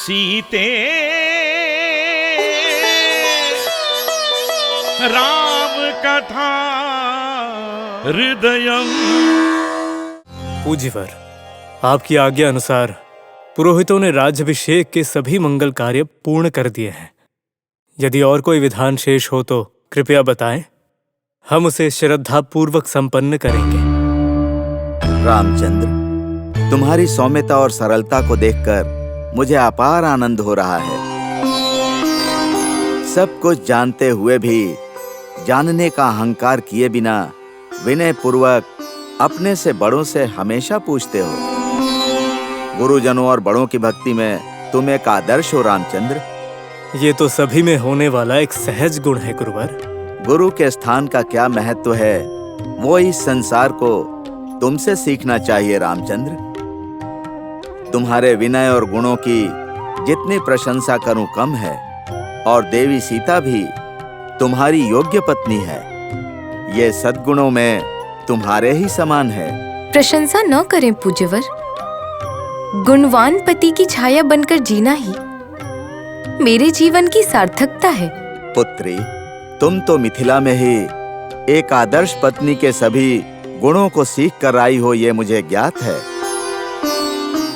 सीते राम कथा हृदयम। पूज्यवर, आपकी आज्ञा अनुसार पुरोहितों ने राज्याभिषेक के सभी मंगल कार्य पूर्ण कर दिए हैं। यदि और कोई विधान शेष हो तो कृपया बताएं, हम उसे श्रद्धापूर्वक संपन्न करेंगे। रामचंद्र, तुम्हारी सौम्यता और सरलता को देखकर मुझे अपार आनंद हो रहा है। सब कुछ जानते हुए भी जानने का अहंकार किए बिना विनय पूर्वक अपने से बड़ों से हमेशा पूछते हो। गुरुजनों और बड़ों की भक्ति में तुम एक आदर्श हो रामचंद्र। ये तो सभी में होने वाला एक सहज गुण है गुरुवर। गुरु के स्थान का क्या महत्व है, वो इस संसार को तुमसे सीखना चाहिए रामचंद्र। तुम्हारे विनय और गुणों की जितनी प्रशंसा करूं कम है, और देवी सीता भी तुम्हारी योग्य पत्नी है। ये सद्गुणों में तुम्हारे ही समान है। प्रशंसा न करें पूज्यवर। गुणवान पति की छाया बनकर जीना ही मेरे जीवन की सार्थकता है। पुत्री, तुम तो मिथिला में ही एक आदर्श पत्नी के सभी गुणों को सीख कर आई हो, ये मुझे ज्ञात है।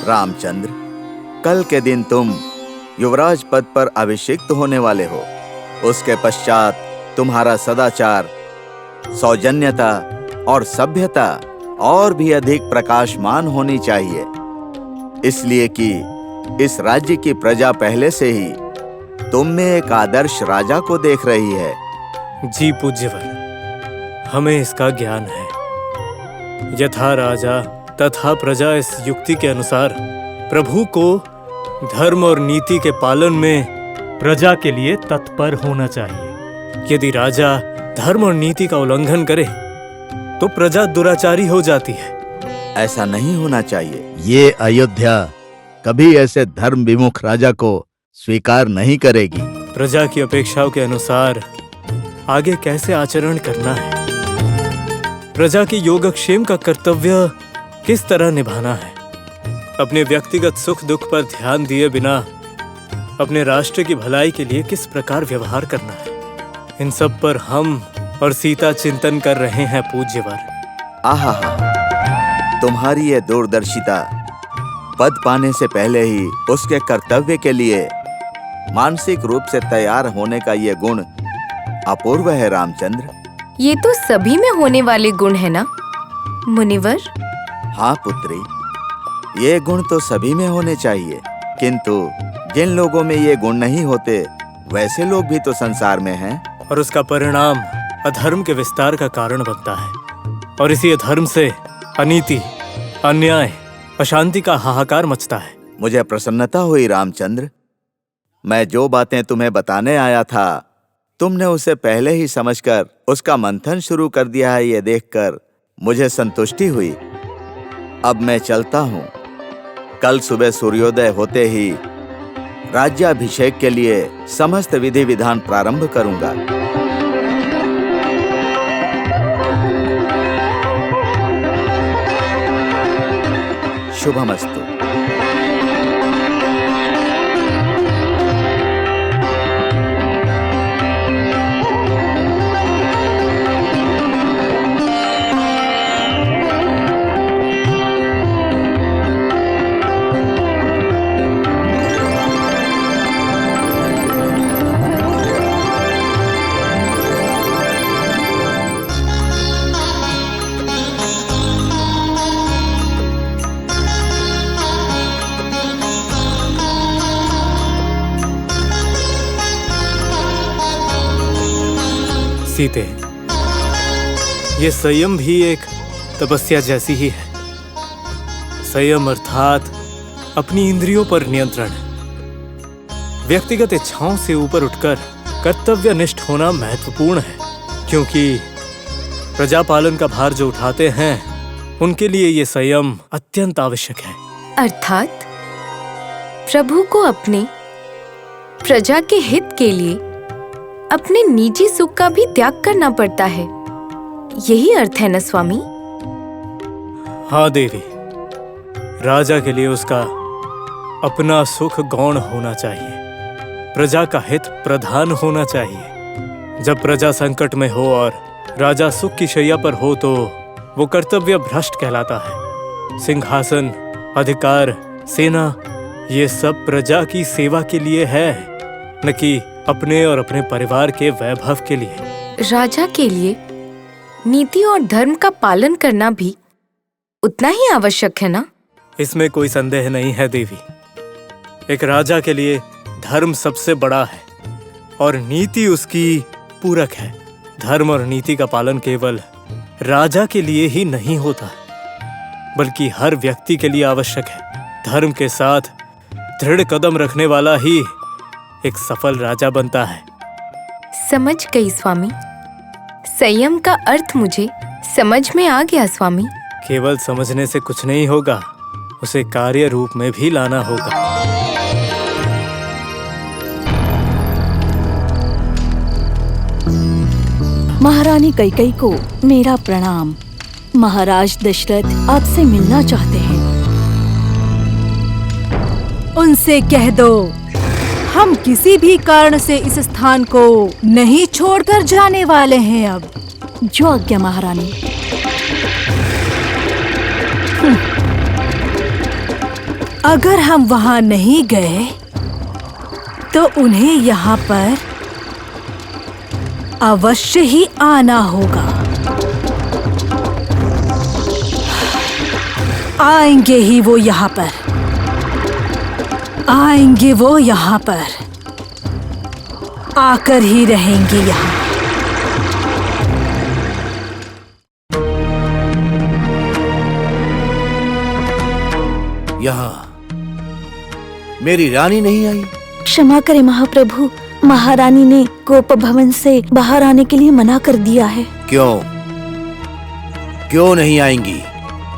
रामचंद्र, कल के दिन तुम युवराज पद पर अभिषिक्त होने वाले हो। उसके पश्चात तुम्हारा सदाचार, सौजन्यता और सभ्यता और भी अधिक प्रकाशमान होनी चाहिए, इसलिए कि इस राज्य की प्रजा पहले से ही तुम में एक आदर्श राजा को देख रही है। जी पूज्यवर, हमें इसका ज्ञान है। यथा राजा तथा प्रजा इस युक्ति के अनुसार प्रभु को धर्म और नीति के पालन में प्रजा के लिए तत्पर होना चाहिए। यदि राजा धर्म और नीति का उल्लंघन करे तो प्रजा दुराचारी हो जाती है। ऐसा नहीं होना चाहिए। ये अयोध्या कभी ऐसे धर्म विमुख राजा को स्वीकार नहीं करेगी। प्रजा की अपेक्षाओं के अनुसार आगे कैसे आचरण करना है, प्रजा के योगक्षेम का कर्तव्य किस तरह निभाना है, अपने व्यक्तिगत सुख दुख पर ध्यान दिए बिना अपने राष्ट्र की भलाई के लिए किस प्रकार व्यवहार करना है, इन सब पर हम और सीता चिंतन कर रहे हैं पूज्यवर। आहा, तुम्हारी ये दूरदर्शिता पद पाने से पहले ही उसके कर्तव्य के लिए मानसिक रूप से तैयार होने का ये गुण अपूर्व है रामचंद्र। ये तो सभी में होने वाले गुण है ना मुनिवर? हाँ पुत्री, ये गुण तो सभी में होने चाहिए, किंतु जिन लोगों में ये गुण नहीं होते वैसे लोग भी तो संसार में हैं। और उसका परिणाम अधर्म के विस्तार का कारण बनता है, और इसी अधर्म से अनीति, अन्याय, अशांति का हाहाकार मचता है। मुझे प्रसन्नता हुई रामचंद्र। मैं जो बातें तुम्हें बताने आया था, तुमने उसे पहले ही समझकर उसका मंथन शुरू कर दिया है, ये देखकर मुझे संतुष्टि हुई। अब मैं चलता हूँ। कल सुबह सूर्योदय होते ही राज्याभिषेक के लिए समस्त विधि विधान प्रारंभ करूंगा। शुभमस्तु। सीते, ये संयम भी एक तपस्या जैसी ही है। संयम अर्थात अपनी इंद्रियों पर नियंत्रण। व्यक्तिगत इच्छाओं से ऊपर उठकर कर्तव्यनिष्ठ होना महत्वपूर्ण है, क्योंकि प्रजापालन का भार जो उठाते हैं उनके लिए ये संयम अत्यंत आवश्यक है। अर्थात प्रभु को अपने प्रजा के हित के लिए अपने निजी सुख का भी त्याग करना पड़ता है, यही अर्थ है न स्वामी? हाँ देवी, राजा के लिए उसका अपना सुख गौण होना चाहिए, प्रजा का हित प्रधान होना चाहिए। जब प्रजा संकट में हो और राजा सुख की शैया पर हो तो वो कर्तव्य भ्रष्ट कहलाता है। सिंहासन, अधिकार, सेना, ये सब प्रजा की सेवा के लिए है, न कि अपने और अपने परिवार के वैभव के लिए। राजा के लिए नीति और धर्म का पालन करना भी उतना ही आवश्यक है ना? इसमें कोई संदेह नहीं है देवी। एक राजा के लिए धर्म सबसे बड़ा है और नीति उसकी पूरक है। धर्म और नीति का पालन केवल राजा के लिए ही नहीं होता, बल्कि हर व्यक्ति के लिए आवश्यक है। धर्म के साथ दृढ़ कदम रखने वाला ही एक सफल राजा बनता है। समझ गई स्वामी। संयम का अर्थ मुझे समझ में आ गया स्वामी। केवल समझने से कुछ नहीं होगा, उसे कार्य रूप में भी लाना होगा। महारानी कैकेयी को मेरा प्रणाम। महाराज दशरथ आपसे मिलना चाहते हैं। उनसे कह दो हम किसी भी कारण से इस स्थान को नहीं छोड़कर जाने वाले हैं। अब जो आज्ञा महारानी। अगर हम वहां नहीं गए तो उन्हें यहाँ पर अवश्य ही आना होगा। आएंगे ही वो यहाँ पर, आएंगे वो यहाँ पर, आकर ही रहेंगे यहाँ। यहाँ मेरी रानी नहीं आई? क्षमा करें महाप्रभु, महारानी ने गोप भवन से बाहर आने के लिए मना कर दिया है। क्यों? क्यों नहीं आएंगी?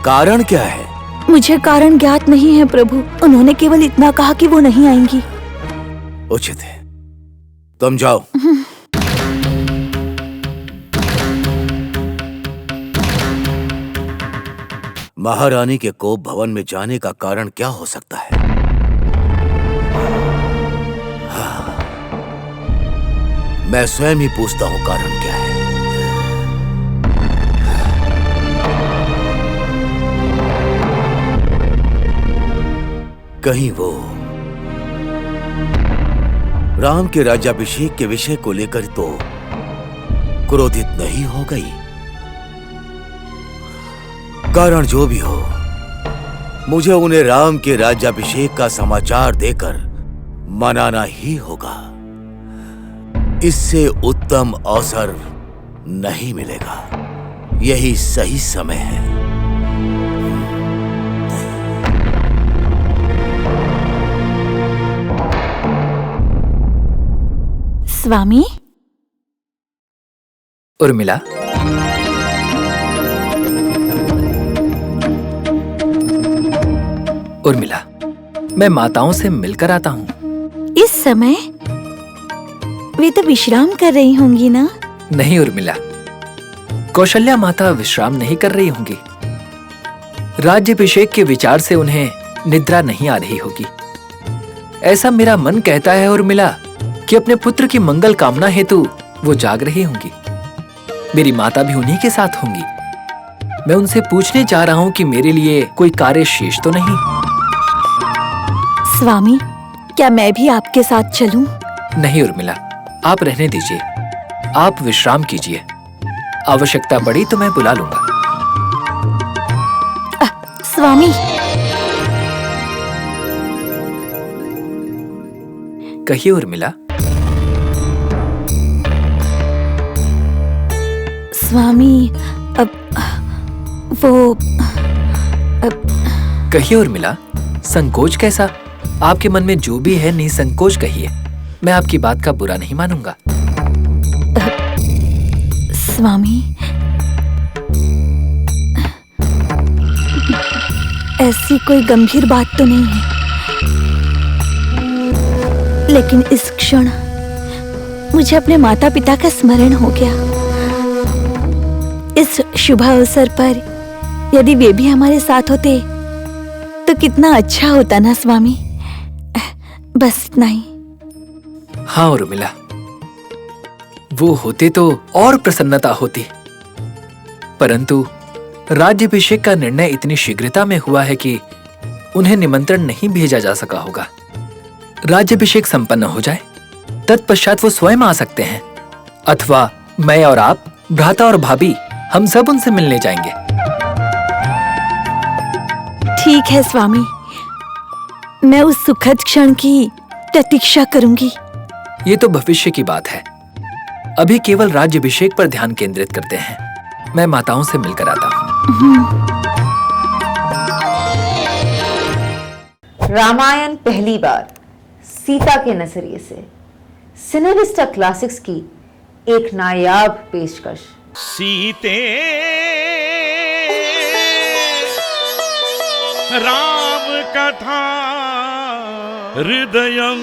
कारण क्या है? मुझे कारण ज्ञात नहीं है प्रभु। उन्होंने केवल इतना कहा कि वो नहीं आएंगी। उचित है, तुम जाओ। महारानी के कोप भवन में जाने का कारण क्या हो सकता है? हाँ, मैं स्वयं ही पूछता हूं कारण क्या है। कहीं वो राम के राज्याभिषेक के विषय को लेकर तो क्रोधित नहीं हो गई? कारण जो भी हो, मुझे उन्हें राम के राज्याभिषेक का समाचार देकर मनाना ही होगा। इससे उत्तम अवसर नहीं मिलेगा। यही सही समय है। स्वामी। उर्मिला, उर्मिला, मैं माताओं से मिलकर आता हूँ। इस समय वे तो विश्राम कर रही होंगी ना? नहीं उर्मिला, कौशल्या माता विश्राम नहीं कर रही होंगी। राज्याभिषेक के विचार से उन्हें निद्रा नहीं आ रही होगी। ऐसा मेरा मन कहता है उर्मिला कि अपने पुत्र की मंगल कामना हेतु वो जाग रही होंगी। मेरी माता भी उन्हीं के साथ होंगी। मैं उनसे पूछने जा रहा हूँ कि मेरे लिए कोई कार्य शेष तो नहीं। स्वामी, क्या मैं भी आपके साथ चलूं? नहीं उर्मिला, आप रहने दीजिए। आप विश्राम कीजिए। आवश्यकता पड़ी तो मैं बुला लूंगा। स्वामी। कहिए उर्मिला। स्वामी, कहिए उर्मिला, संकोच कैसा? आपके मन में जो भी है निसंकोच कहिए। मैं आपकी बात का बुरा नहीं मानूंगा। स्वामी, ऐसी कोई गंभीर बात तो नहीं है, लेकिन इस क्षण मुझे अपने माता पिता का स्मरण हो गया। इस शुभ अवसर पर यदि वे भी हमारे साथ होते तो कितना अच्छा होता ना स्वामी। बस इतना ही। हाँ उर्मिला, वो होते तो और प्रसन्नता होती, परंतु राज्याभिषेक का निर्णय इतनी शीघ्रता में हुआ है कि उन्हें निमंत्रण नहीं भेजा जा सका होगा। राज्याभिषेक संपन्न हो जाए, तत्पश्चात वो स्वयं आ सकते हैं, अथवा मैं और आप, भ्राता और भाभी, हम सब उनसे मिलने जाएंगे। ठीक है स्वामी, मैं उस सुखद क्षण की प्रतीक्षा करूंगी। ये तो भविष्य की बात है, अभी केवल राज्याभिषेक पर ध्यान केंद्रित करते हैं। मैं माताओं से मिलकर आता हूँ। रामायण पहली बार सीता के नजरिए से सिनेविस्टा क्लासिक्स की एक नायाब पेशकश। सीते राम कथा हृदयं